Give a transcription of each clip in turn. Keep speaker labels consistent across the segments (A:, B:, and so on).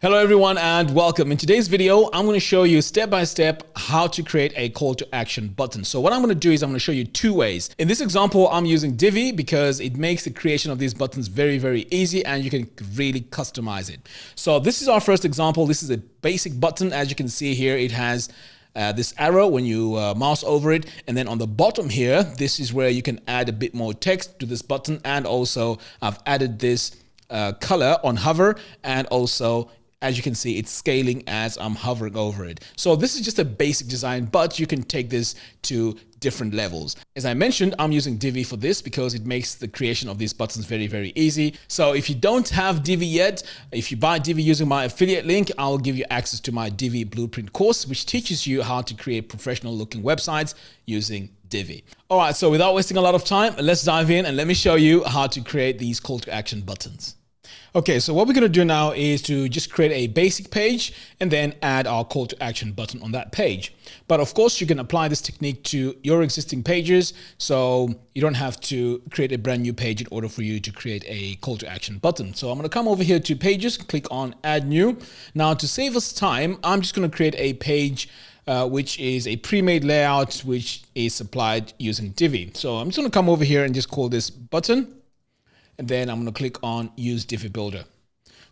A: Hello everyone and welcome. In today's video, I'm going to show you step by step how to create a call to action button. So what I'm going to do is I'm going to show you two ways. In this example, I'm using Divi because it makes the creation of these buttons very, very easy and you can really customize it. So this is our first example. This is a basic button. As you can see here, it has this arrow when you mouse over it, and then on the bottom here, this is where you can add a bit more text to this button. And also I've added this color on hover, and also as you can see, it's scaling as I'm hovering over it. So this is just a basic design, but you can take this to different levels. As I mentioned, I'm using Divi for this because it makes the creation of these buttons very, very easy. So if you don't have Divi yet, if you buy Divi using my affiliate link, I'll give you access to my Divi Blueprint course, which teaches you how to create professional looking websites using Divi. All right, so without wasting a lot of time, let's dive in and let me show you how to create these call to action buttons. Okay, so what we're going to do now is to just create a basic page and then add our call to action button on that page. But of course, you can apply this technique to your existing pages, so you don't have to create a brand new page in order for you to create a call to action button. So I'm going to come over here to pages, click on add new. Now to save us time, I'm just going to create a page which is a pre-made layout which is supplied using Divi. So I'm just going to come over here and just call this button. And then I'm going to click on use Divi Builder.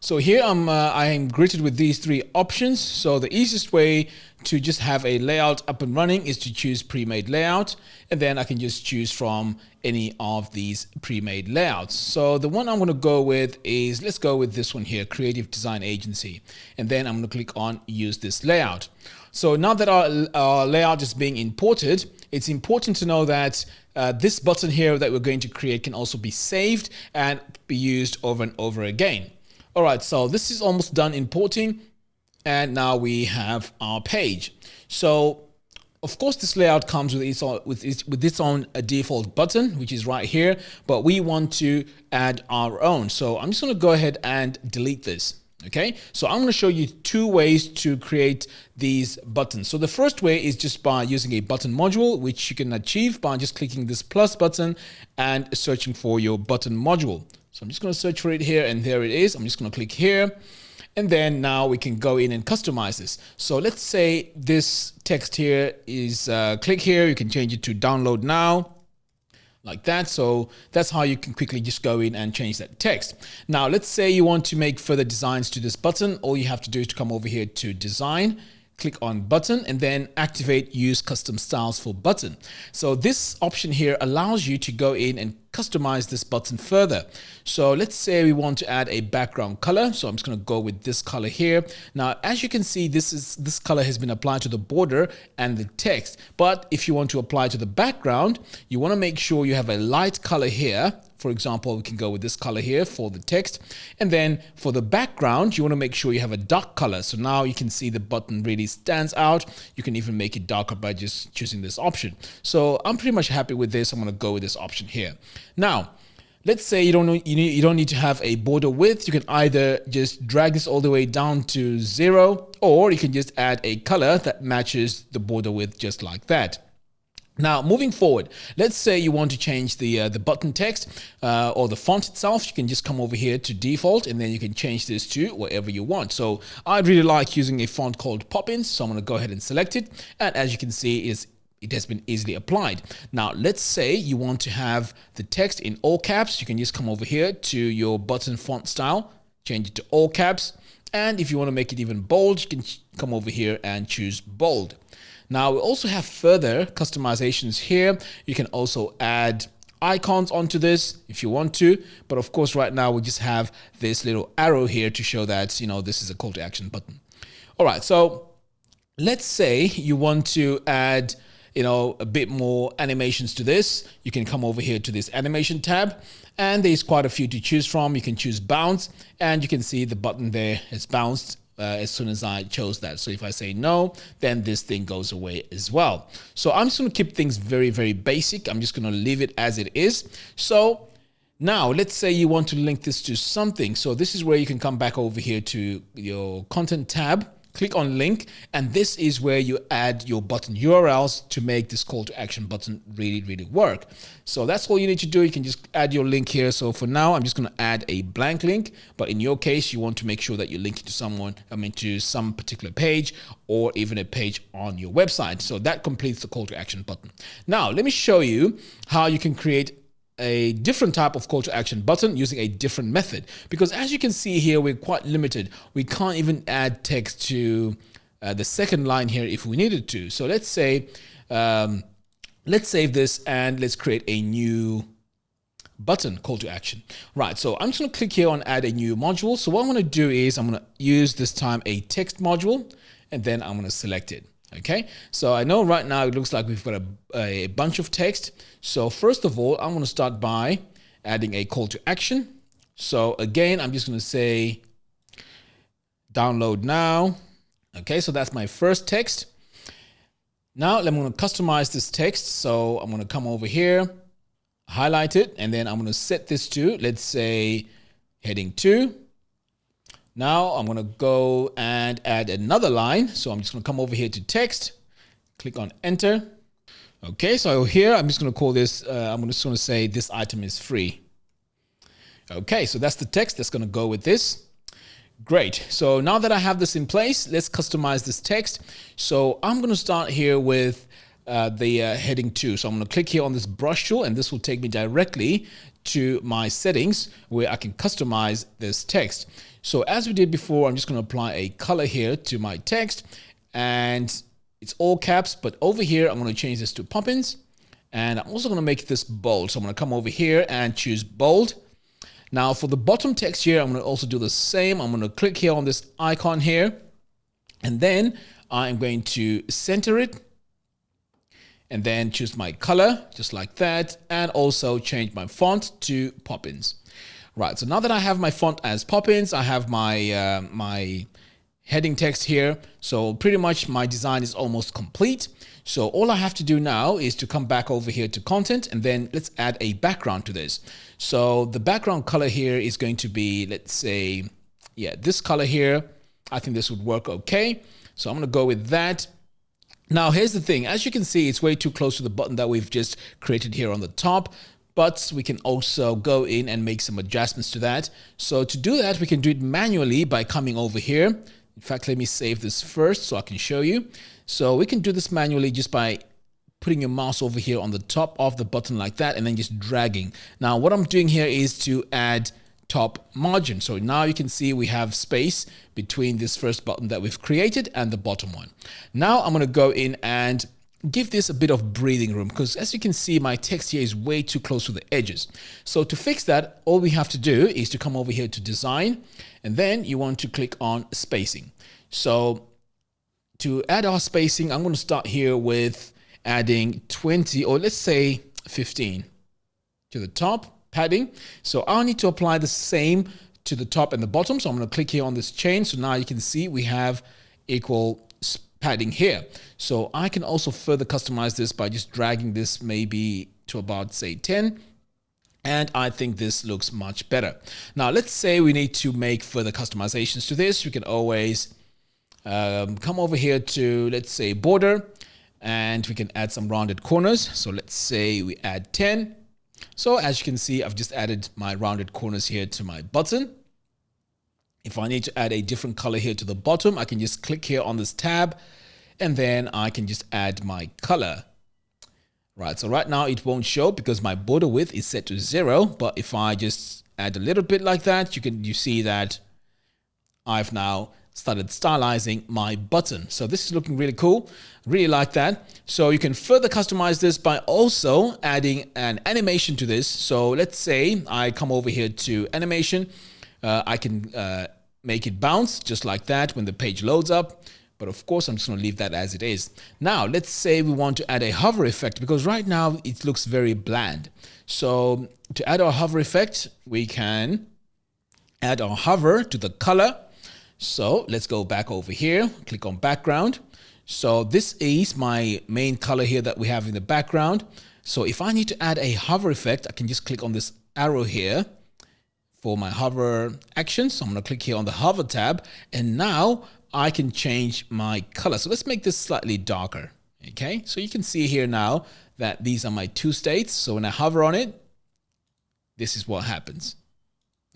A: So here I am greeted with these three options. So the easiest way to just have a layout up and running is to choose pre-made layout. And then I can just choose from any of these pre-made layouts. So the one I'm going to go with is, let's go with this one here, Creative Design Agency. And then I'm going to click on use this layout. So now that our layout is being imported, it's important to know that this button here that we're going to create can also be saved and be used over and over again. All right, so this is almost done importing, and now we have our page. So of course, this layout comes with its own default button, which is right here, but we want to add our own. So I'm just going to go ahead and delete this. Okay, so I'm going to show you two ways to create these buttons. So the first way is just by using a button module, which you can achieve by just clicking this plus button and searching for your button module. So I'm just going to search for it here, and there it is. I'm just going to click here. And then now we can go in and customize this. So let's say this text here is click here. You can change it to download now, like that. So that's how you can quickly just go in and change that text. Now, let's say you want to make further designs to this button. All you have to do is to come over here to design, click on button, and then activate use custom styles for button. So this option here allows you to go in and customize this button further. So let's say we want to add a background color. So I'm just going to go with this color here. Now, as you can see, this color has been applied to the border and the text. But if you want to apply to the background, you want to make sure you have a light color here. For example, we can go with this color here for the text. And then for the background, you want to make sure you have a dark color. So now you can see the button really stands out. You can even make it darker by just choosing this option. So I'm pretty much happy with this. I'm going to go with this option here. Now, let's say you don't need to have a border width. You can either just drag this all the way down to 0, or you can just add a color that matches the border width just like that. Now, moving forward, let's say you want to change the button text or the font itself. You can just come over here to default, and then you can change this to whatever you want. So I really like using a font called Poppins, so I'm going to go ahead and select it. And as you can see, it has been easily applied. Now, let's say you want to have the text in all caps. You can just come over here to your button font style, change it to all caps. And if you want to make it even bold, you can come over here and choose bold. Now, we also have further customizations here. You can also add icons onto this if you want to. But of course, right now we just have this little arrow here to show that, this is a call to action button. All right, so let's say you want to add a bit more animations to this. You can come over here to this animation tab, and there's quite a few to choose from. You can choose bounce, and you can see the button there has bounced as soon as I chose that. So if I say no, then this thing goes away as well. So I'm just going to keep things very, very basic. I'm just going to leave it as it is. So now let's say you want to link this to something. So this is where you can come back over here to your content tab. click on link, and this is where you add your button URLs to make this call to action button really work. So that's all you need to do. You can just add your link here. So for now, I'm just going to add a blank link, but in your case, you want to make sure that you link it to to some particular page or even a page on your website. So that completes the call to action button. Now, let me show you how you can create a different type of call to action button using a different method, because as you can see here, we're quite limited. We can't even add text to the second line here if we needed to. So let's say, let's save this and let's create a new button call to action. Right, so I'm just going to click here on add a new module. So what I'm going to do is I'm going to use this time a text module, and then I'm going to select it. Okay, so I know right now it looks like we've got a bunch of text. So first of all, I'm going to start by adding a call to action. So again, I'm just going to say download now. Okay, so that's my first text. Now I'm going to customize this text. So I'm going to come over here, highlight it, and then I'm going to set this to, let's say, heading 2. Now I'm going to go and add another line. So I'm just going to come over here to text, click on enter. Okay, so here I'm just going to call this, I'm just going to say this item is free. Okay, so that's the text that's going to go with this. Great. So now that I have this in place, let's customize this text. So I'm going to start here with the heading 2. So I'm going to click here on this brush tool, and this will take me directly to my settings where I can customize this text. So as we did before, I'm just going to apply a color here to my text, and it's all caps, but over here, I'm going to change this to Poppins, and I'm also going to make this bold. So I'm going to come over here and choose bold. Now for the bottom text here, I'm going to also do the same. I'm going to click here on this icon here, and then I'm going to center it, and then choose my color just like that, and also change my font to Poppins. Right, so now that I have my font as Poppins, I have my my heading text here. So pretty much my design is almost complete. So all I have to do now is to come back over here to content, and then let's add a background to this. So the background color here is going to be, let's say, yeah, this color here. I think this would work okay. So I'm going to go with that. Now, here's the thing. As you can see, it's way too close to the button that we've just created here on the top. But we can also go in and make some adjustments to that. So to do that, we can do it manually by coming over here. In fact, let me save this first so I can show you. So we can do this manually just by putting your mouse over here on the top of the button like that, and then just dragging. Now, what I'm doing here is to add top margin. So now you can see we have space between this first button that we've created and the bottom one. Now I'm going to go in and give this a bit of breathing room, because as you can see, my text here is way too close to the edges. So to fix that, all we have to do is to come over here to design, and then you want to click on spacing. So to add our spacing, I'm going to start here with adding 20, or let's say 15 to the top padding. So I'll need to apply the same to the top and the bottom. So I'm going to click here on this chain. So now you can see we have equal padding here. So I can also further customize this by just dragging this maybe to about, say, 10. And I think this looks much better. Now, let's say we need to make further customizations to this. We can always come over here to, let's say, border, and we can add some rounded corners. So let's say we add 10. So as you can see, I've just added my rounded corners here to my button. If I need to add a different color here to the bottom, I can just click here on this tab, and then I can just add my color. Right, so right now it won't show because my border width is set to 0. But if I just add a little bit like that, you see that I've now started stylizing my button. So this is looking really cool. Really like that. So you can further customize this by also adding an animation to this. So let's say I come over here to animation. I can make it bounce just like that when the page loads up. But of course, I'm just going to leave that as it is. Now, let's say we want to add a hover effect, because right now it looks very bland. So to add our hover effect, we can add our hover to the color. So let's go back over here, click on background. So this is my main color here that we have in the background. So if I need to add a hover effect, I can just click on this arrow here for my hover action. So I'm going to click here on the hover tab, and now I can change my color. So let's make this slightly darker. Okay, so you can see here now that these are my two states. So when I hover on it, this is what happens.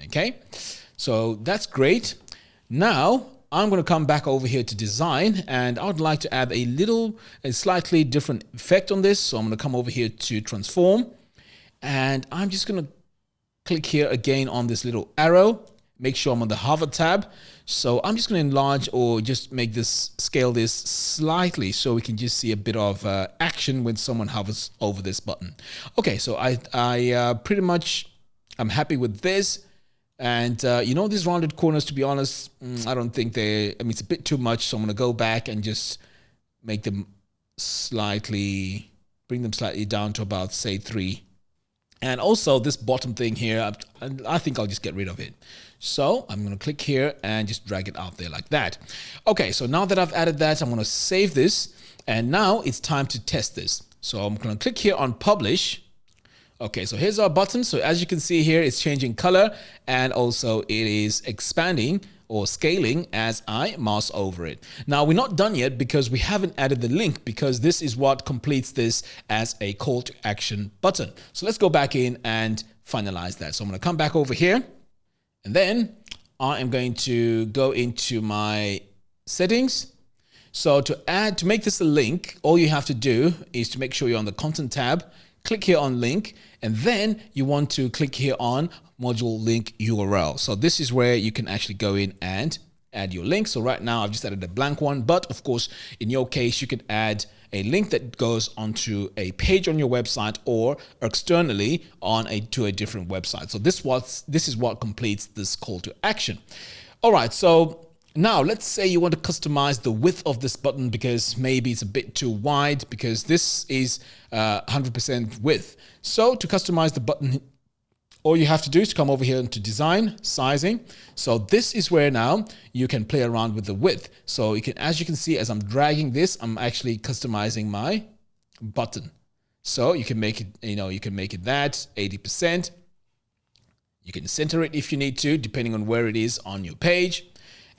A: Okay, so that's great. Now I'm going to come back over here to design, and I would like to add a slightly different effect on this. So I'm going to come over here to transform, and I'm just going to click here again on this little arrow. Make sure I'm on the hover tab. So I'm just going to enlarge or just scale this slightly so we can just see a bit of action when someone hovers over this button. Okay, so I pretty much, I'm happy with this. And these rounded corners, to be honest, I don't think it's a bit too much. So I'm going to go back and just make them bring them slightly down to about, say, 3. And also this bottom thing here, I think I'll just get rid of it. So I'm going to click here and just drag it out there like that. Okay, so now that I've added that, I'm going to save this. And now it's time to test this. So I'm going to click here on publish. Okay, so here's our button. So as you can see here, it's changing color, and also it is expanding or scaling as I mouse over it. Now we're not done yet because we haven't added the link, because this is what completes this as a call to action button. So let's go back in and finalize that. So I'm going to come back over here, and then I am going to go into my settings. So to make this a link, all you have to do is to make sure you're on the content tab, click here on link, and then you want to click here on module link URL. So this is where you can actually go in and add your link. So right now I've just added a blank one, but of course, in your case, you could add a link that goes onto a page on your website or externally to a different website. So this is what completes this call to action. All right, so now let's say you want to customize the width of this button because maybe it's a bit too wide, because this is 100% width. So to customize the button, all you have to do is come over here into design, sizing. So this is where now you can play around with the width. So you can, as you can see, as I'm dragging this, I'm actually customizing my button. So you can make it, you can make it that 80%. You can center it if you need to, depending on where it is on your page.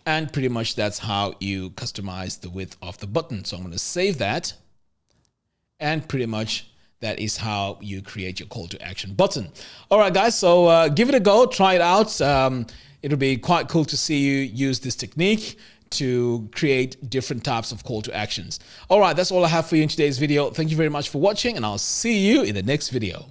A: And pretty much that's how you customize the width of the button. So I'm going to save that. And pretty much that is how you create your call to action button. All right, guys. So give it a go. Try it out. It'll be quite cool to see you use this technique to create different types of call to actions. All right. That's all I have for you in today's video. Thank you very much for watching, and I'll see you in the next video.